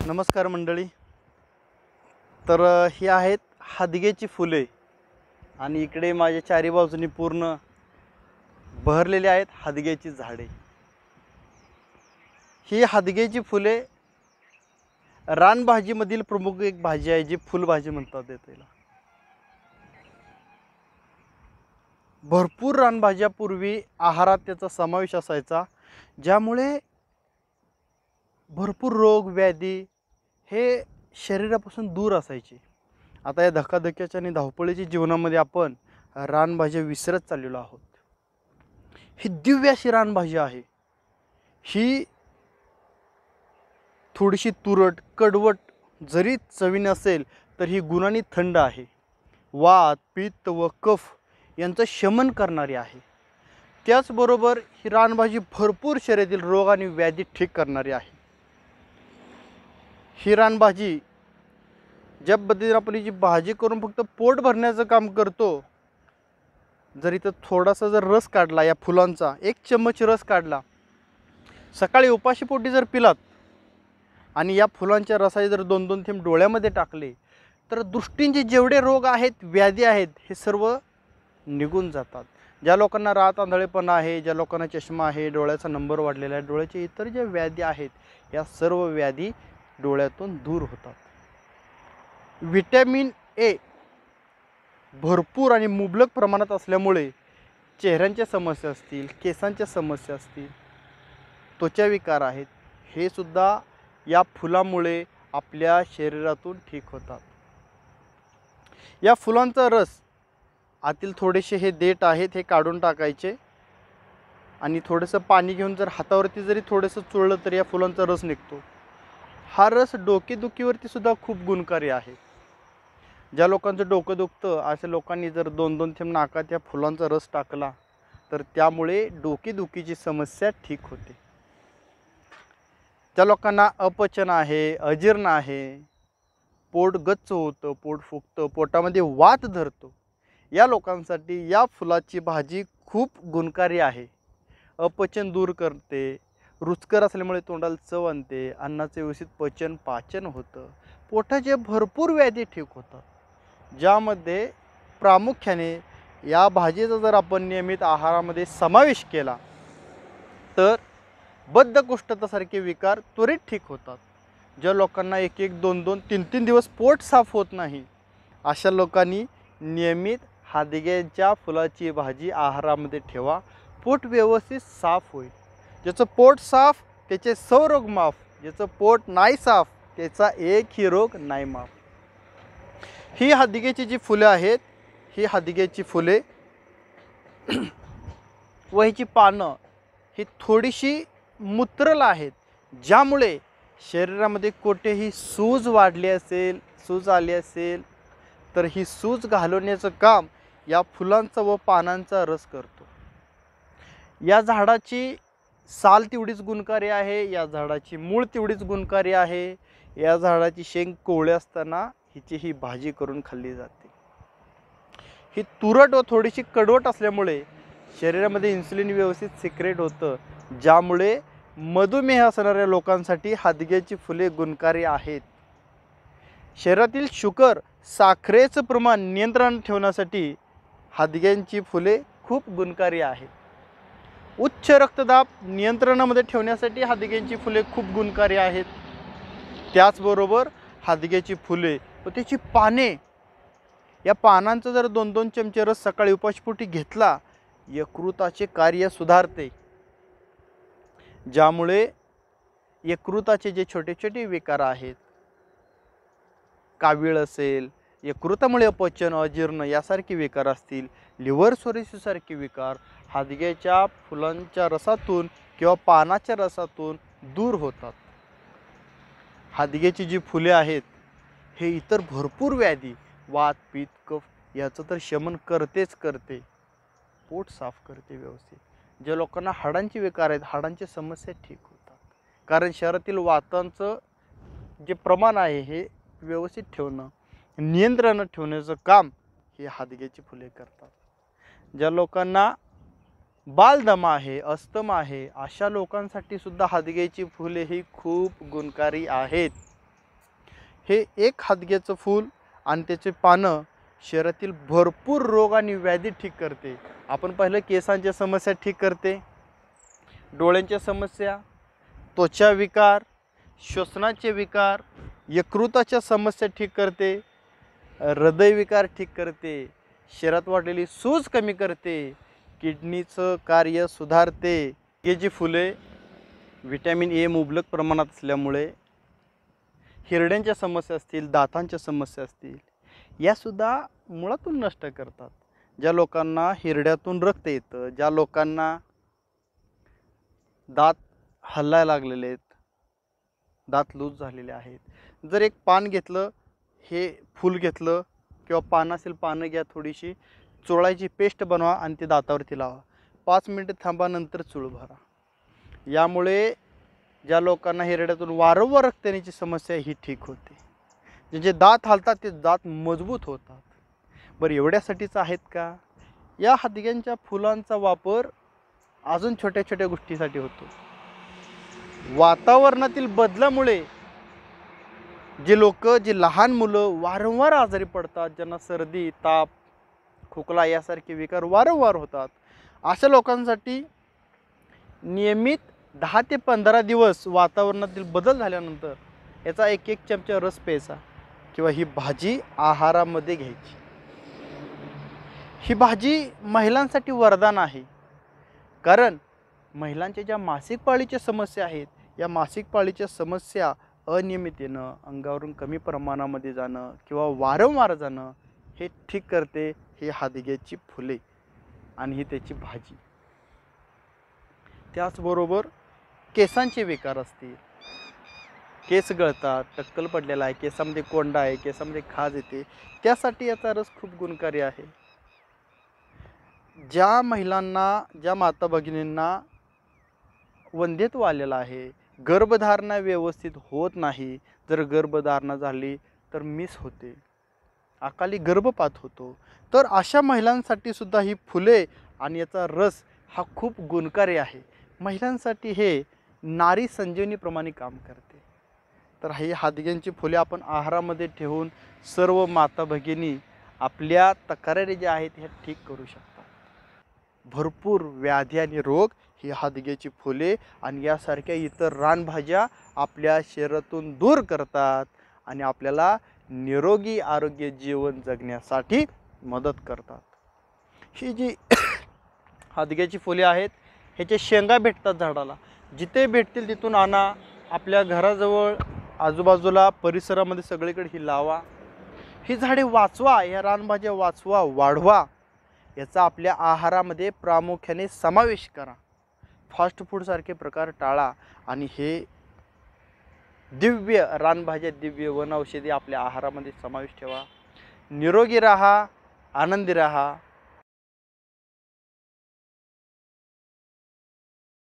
नमस्कार मंडळी. तर ही आहेत हादग्याची फुले आणि इकडे माझ्या चारी बाजूनी पूर्ण बहरलेली आहेत हादग्याची झाडे. ही हादग्याची फुले रानभाजीमधील प्रमुख एक भाजी आहे, जी फुलभाजी म्हणतात त्याला. भरपूर रानभाज्या पूर्वी आहारात त्याचा समावेश असायचा, ज्यामुळे भरपूर रोग व्याधी हे शरीरापासून दूर असायचे. आता या धकाधकीच्या आणि धावपळीच्या जीवनामध्ये आपण रानभाज्या विसरत चाललेलो आहोत. ही दिव्य अशी रानभाजी आहे. ही थोडीशी तुरट कडवट जरी चवीने असेल तर ही गुणांनी थंड आहे. वात पित्त व कफ यांचं शमन करणारी आहे. त्याचबरोबर ही रानभाजी भरपूर शरीरातील रोग आणि व्याधी ठीक करणारी आहे. ही रानभाजी ज्या पद्धतीने आपण जी भाजी करून फक्त पोट भरण्याचं काम करतो, जर इथं थोडासा जर रस काढला, या फुलांचा 1 चम्मच रस काढला, सकाळी उपाशीपोटी जर पिलात आणि या फुलांच्या रसाचे जर 2-2 थेंब डोळ्यामध्ये टाकले, तर दृष्टींचे जेवढे रोग आहेत व्याधी आहेत हे सर्व निघून जातात. ज्या लोकांना रात आंधळेपणा आहे, ज्या लोकांना चष्मा आहे, डोळ्याचा नंबर वाढलेला आहे, डोळ्याचे इतर ज्या व्याधी आहेत या सर्व व्याधी डोळ्यातून दूर होतात. व्हिटॅमिन ए भरपूर आणि मुबलक प्रमाणात असल्यामुळे चेहऱ्यांच्या समस्या असतील, केसांच्या समस्या असतील, त्वचा विकार आहेत, हे सुद्धा या फुलामुळे आपल्या शरीरातून ठीक होतात. या फुलांचा रस आतील थोडेसे हे देठ आहेत हे काढून टाकायचे आणि थोडंसं पाणी घेऊन जर हातावरती जरी थोडंसं चोळलं तर या फुलांचा रस निघतो. हा रस डोकेदुखीवरती सुद्धा खूप गुणकारी आहे. ज्या लोकांचं डोकं दुखतं अशा लोकांनी जर 2-2 थेंब नाकात या फुलांचा रस टाकला तर त्यामुळे डोकेदुखीची समस्या ठीक होते. ज्या लोकांना अपचन आहे, अजीर्ण आहे, पोट गच्च होतं, पोट फुगतं, पोटामध्ये वात धरतो, या लोकांसाठी या फुलाची भाजी खूप गुणकारी आहे. अपचन दूर करते, रुचकर असल्यामुळे तोंडाला चव आणते, अन्नाचे व्यवस्थित पाचन होतं, पोटाचे भरपूर व्याधी ठीक होतात. ज्यामध्ये प्रामुख्याने या भाजीचा जर आपण नियमित आहारामध्ये समावेश केला तर बद्धकोष्ठतासारखे विकार त्वरित ठीक होतात. ज्या लोकांना 1-1, 2-2, 3-3 दिवस पोट साफ होत नाही, अशा लोकांनी नियमित हादग्याच्या फुलाची भाजी आहारामध्ये ठेवा. पोट व्यवस्थित साफ होईल. ज्याचं पोट साफ त्याचे 100 रोग माफ, ज्याचं पोट नाही साफ त्याचा एकही रोग नाही माफ. ही हादग्याची जी फुले आहेत, ही हादग्याची फुले व ह्याची पानं ही थोडीशी मूत्रल आहेत, ज्यामुळे शरीरामध्ये कोठेही सूज वाढली असेल, सूज आली असेल तर ही सूज घालवण्याचं काम या फुलांचा व पानांचा रस करतो. या झाडाची साल तेवढीच गुणकारी आहे, या झाडाची मूळ तेवढीच गुणकारी आहे. या झाडाची शेंग कोवळी असताना हिची ही भाजी करून खाल्ली जाते. ही तुरट व थोडीशी कडवट असल्यामुळे शरीरामध्ये इन्सुलिन व्यवस्थित सिक्रेट होतं, ज्यामुळे मधुमेह असणाऱ्या लोकांसाठी हादग्याची फुले गुणकारी आहेत. शरीरातील शुगर साखरेचं प्रमाण नियंत्रणात ठेवण्यासाठी हादग्यांची फुले खूप गुणकारी आहेत. उच्च रक्तदाब नियंत्रणामध्ये ठेवण्यासाठी हादग्याची फुले खूप गुणकारी आहेत. त्याचबरोबर हादग्याची फुले व त्याची पाने, या पानांचा जर 2-2 चमचे रस सकाळी उपाशीपोटी घेतला, यकृताचे कार्य सुधारते, ज्यामुळे यकृताचे जे छोटे छोटे विकार आहेत, कावीळ असेल, यकृतामुळे अपचन अजीर्ण यासारखे विकार असतील, लिव्हर सोरिसिससारखे विकार हादग्याच्या फुलांच्या रसातून किंवा पानाच्या रसातून दूर होतात. हादग्याची जी फुले आहेत हे इतर भरपूर व्याधी, वात पित्त कफ याचं तर शमन करतेच करते, पोट साफ करते व्यवस्थित. ज्या लोकांना हाडांचे विकार आहेत, हाडांची समस्या ठीक होतात. कारण शरीरातील वातांचं जे प्रमाण आहे हे व्यवस्थित ठेवणं, नियंत्रणात ठेवण्याचं काम हे हादग्याची फुले करतात. ज्या लोकांना बालदमा आहे, अस्थमा आहे, अशा लोकांसाठी सुद्धा हादग्याची फुले ही खूप गुणकारी आहेत. हे एक हादग्याचं फूल आणि त्याचे पानं शरीरातील भरपूर रोग आणि व्याधी ठीक करते. आपण पाहिलं केसांच्या समस्या ठीक करते, डोळ्यांच्या समस्या, त्वचा विकार, श्वसनाचे विकार, यकृताच्या समस्या ठीक करते, हृदयविकार ठीक करते, शरीरात वाढलेली सूज कमी करते, किडनीचं कार्य सुधारते. हे जी फुले व्हिटॅमिन ए मुबलक प्रमाणात असल्यामुळे हिरड्यांच्या समस्या असतील, दातांच्या समस्या असतील, यासुद्धा मुळातून नष्ट करतात. ज्या लोकांना हिरड्यातून रक्त येतं, ज्या लोकांना दात हलायला लागलेले आहेत, दात लूज झालेले आहेत, जर एक पान घेतलं, हे फूल घेतलं किंवा पान असेल, पानं घ्या, थोडीशी चोळायची पेस्ट बनवा आणि ती दातावरती लावा. 5 मिनिटं थांबा, नंतर चूळ भरा. यामुळे ज्या लोकांना हिरड्यातून वारंवार रक्त येण्याची समस्या ही ठीक होते. जे दात हालतात ते दात मजबूत होतात. बरं, एवढ्यासाठीच आहेत का? या हादग्यांच्या फुलांचा वापर अजून छोट्या छोट्या गोष्टीसाठी होतो. वातावरणातील बदलामुळे जे लहान मुलं वारंवार आजारी पडतात, ज्यांना सर्दी, ताप, खोकला यासारखे विकार वारंवार होतात, अशा लोकांसाठी नियमित 10 ते 15 दिवस वातावरणातील बदल झाल्यानंतर याचा 1-1 चमचा रस प्यायचा किंवा ही भाजी आहारामध्ये घ्यायची. ही भाजी महिलांसाठी वरदान आहे. कारण महिलांच्या ज्या मासिक पाळीच्या समस्या आहेत, या मासिक पाळीच्या समस्या अनियमित येणं, अंगावरून कमी प्रमाणामध्ये जाणं किंवा वारंवार जाणं हे ठीक करते ही हादग्याची फुले आणि ही त्याची भाजी. त्याचबरोबर केसांचे विकार असतील, केस गळतात, टक्कल पडलेला आहे, केसामध्ये कोंडा आहे, केसामध्ये खाज येते, त्यासाठी याचा रस खूप गुणकारी आहे. ज्या महिलांना, ज्या माता भगिनींना वंध्यत्व आलेलं आहे, गर्भधारणा व्यवस्थित होत नाही, जर गर्भधारणा झाली तर मिस होते, अकाली गर्भपात होतो, तर अशा महिलांसाठी सुद्धा ही फुले आणि याचा रस हा खूप गुणकारी आहे. महिलांसाठी हे नारी संजीवनीप्रमाणे काम करते. तर ही हादग्यांची फुले आपण आहारामध्ये ठेवून सर्व माता भगिनी आपल्या तक्रारी ज्या आहेत ह्या ठीक करू शकतात. भरपूर व्याधी आणि रोग ही हादग्याची फुले आणि यासारख्या इतर रानभाज्या आपल्या शरीरातून दूर करतात आणि आपल्याला निरोगी आरोग्य जीवन जगण्यासाठी मदत करतात. ही जी हादग्याची फुले आहेत, ह्याचे शेंगा भेटतात झाडाला, जिथे भेटतील तिथून आणा, आपल्या घराजवळ आजूबाजूला परिसरामध्ये सगळीकडे ही लावा. ही झाडे वाचवा, या रानभाज्या वाचवा, वाढवा. याचा आपल्या आहारामध्ये प्रामुख्याने समावेश करा. फास्ट फूडसारखे प्रकार टाळा आणि हे दिव्य रानभाज्या, दिव्य वनौषधी आपल्या आहारामध्ये समावेश ठेवा. निरोगी राहा, आनंदी राहा.